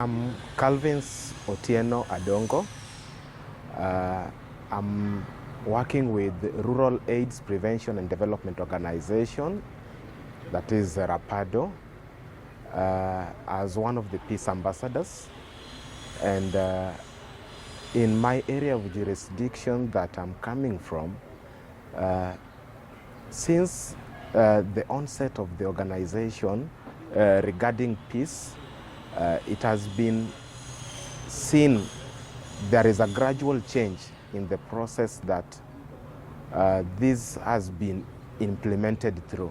I'm Calvins Otieno Adongo. I'm working with Rural AIDS Prevention and Development Organization, that is RAPADO, as one of the peace ambassadors. And in my area of jurisdiction that I'm coming from, since the onset of the organization regarding peace, it has been seen there is a gradual change in the process that this has been implemented through.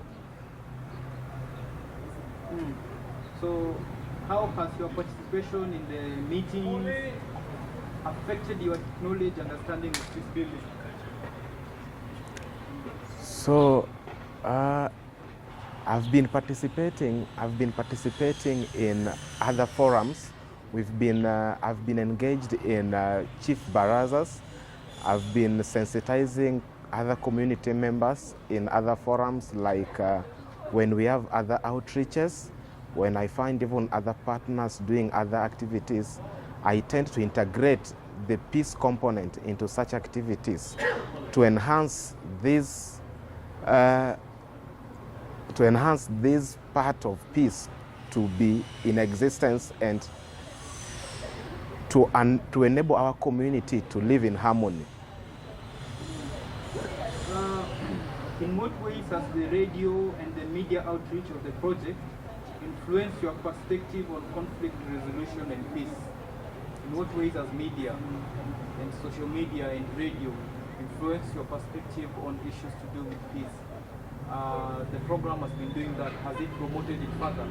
So how has your participation in the meetings affected your knowledge, understanding of peace building? So I've been participating in other forums. I've been engaged in chief barazas. I've been sensitizing other community members in other forums, like when we have other outreaches, when I find even other partners doing other activities, I tend to integrate the peace component into such activities to enhance this part of peace to be in existence and to enable our community to live in harmony. In what ways has the radio and the media outreach of the project influenced your perspective on conflict resolution and peace? In what ways has media and social media and radio influenced your perspective on issues to do with peace? The program has been doing that. Has it promoted it further?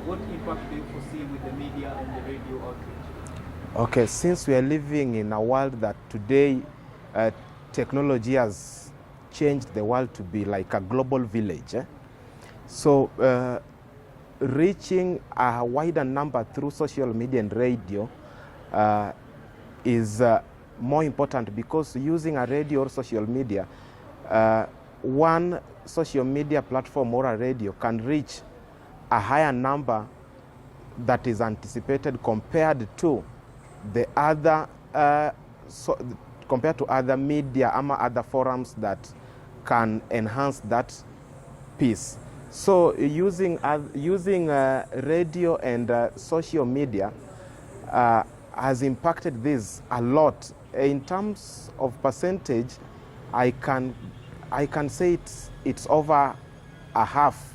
What impact do you foresee with the media and the radio outreach? Okay, since we are living in a world that today technology has changed the world to be like a global village, so reaching a wider number through social media and radio is more important, because using a radio or social media, one social media platform or a radio can reach a higher number that is anticipated compared to the other compared to other media or other forums that can enhance that peace. So using radio and social media has impacted this a lot. In terms of percentage, I can say it's over a half.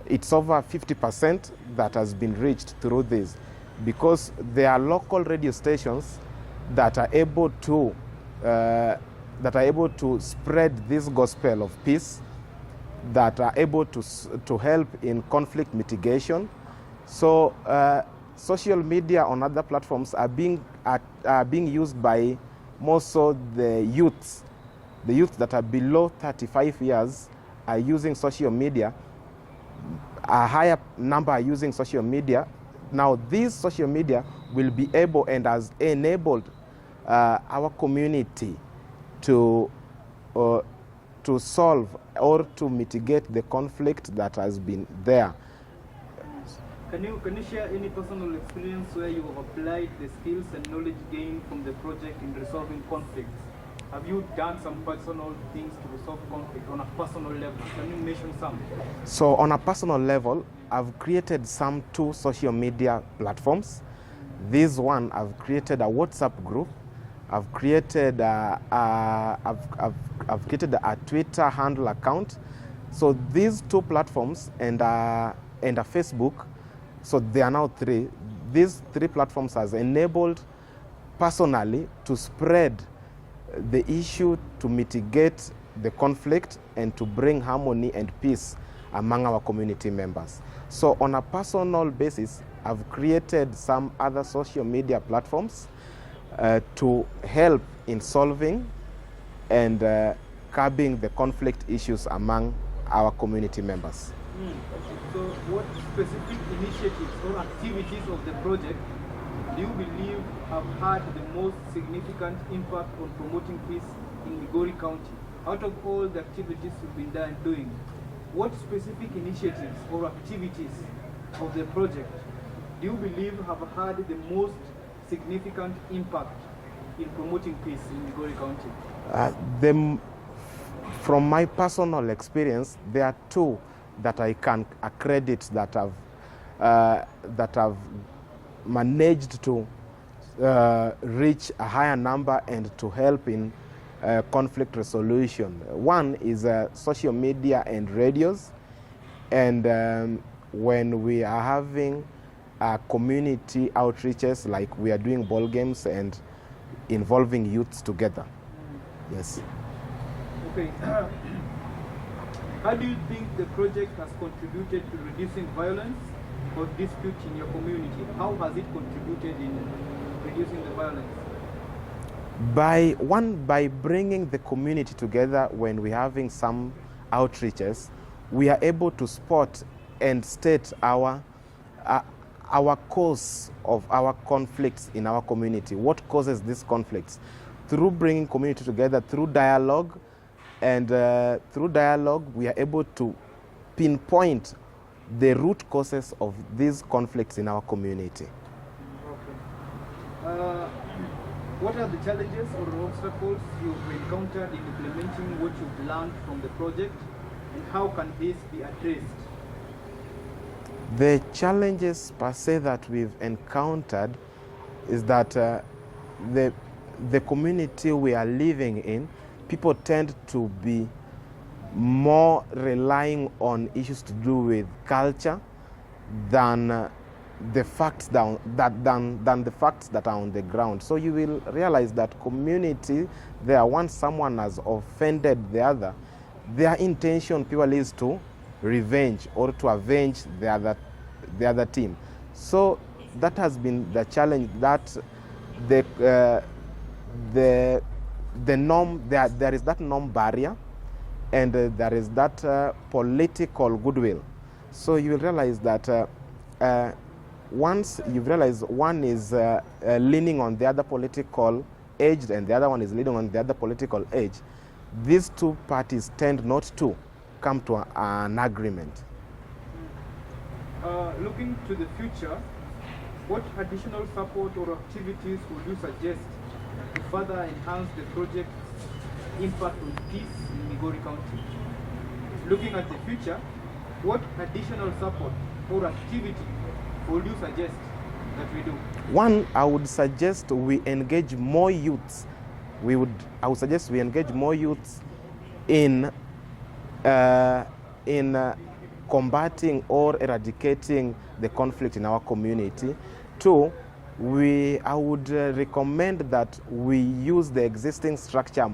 It's over 50% that has been reached through this, because there are local radio stations that are able to spread this gospel of peace, that are able to help in conflict mitigation. So social media on other platforms are being used by more so the youth. The youth that are below 35 years are using social media. A higher number are using social media. Now, this social media will be able and has enabled our community to solve or to mitigate the conflict that has been there. Can you share any personal experience where you have applied the skills and knowledge gained from the project in resolving conflicts? Have you done some personal things to resolve conflict on a personal level? Can you mention some? So on a personal level, I've created some 2 social media platforms. This one, I've created a WhatsApp group. I've created I've created a Twitter handle account. So these 2 platforms and a Facebook, so there are now 3. These 3 platforms has enabled personally to spread the issue, to mitigate the conflict, and to bring harmony and peace among our community members. So on a personal basis, I've created some other social media platforms to help in solving and curbing the conflict issues among our community members. So what specific initiatives or activities of the project do you believe have had the most significant impact on promoting peace in Migori County? Out of all the activities you've been doing, what specific initiatives or activities of the project do you believe have had the most significant impact in promoting peace in Migori County? From my personal experience, there are two that I can accredit that have managed to reach a higher number and to help in conflict resolution. One is social media and radios, and when we are having community outreaches, like we are doing ball games and involving youths together. Yes. Okay. How do you think the project has contributed to reducing violence or dispute in your community? How has it contributed in reducing the violence? By bringing the community together when we're having some outreaches, we are able to spot and state our cause of our conflicts in our community. What causes these conflicts? Through bringing community together, through dialogue, and through dialogue, we are able to pinpoint the root causes of these conflicts in our community. Okay. What are the challenges or obstacles you've encountered in implementing what you've learned from the project, and how can this be addressed? The challenges per se that we've encountered is that the community we are living in, people tend to be more relying on issues to do with culture than the facts than the facts that are on the ground. So you will realize that community there, once someone has offended the other, their intention purely is to revenge or to avenge the other team. So that has been the challenge, that the norm, there is that norm barrier, and there is that political goodwill. So you will realize that once you realize one is leaning on the other political edge and the other one is leaning on the other political edge, these two parties tend not to come to an agreement. Looking to the future, what additional support or activities would you suggest to further enhance the project's impact on peace in Migori County? Looking at the future, what additional support or activity would you suggest that we do? One, I would suggest we engage more youths. I would suggest we engage more youths in combating or eradicating the conflict in our community. Two, I would recommend that we use the existing structure,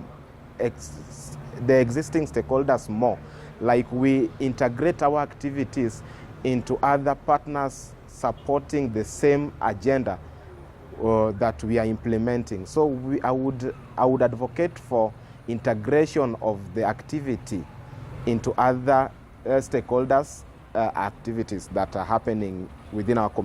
the existing stakeholders more. Like we integrate our activities into other partners supporting the same agenda that we are implementing. So I would advocate for integration of the activity into other stakeholders' activities that are happening within our community.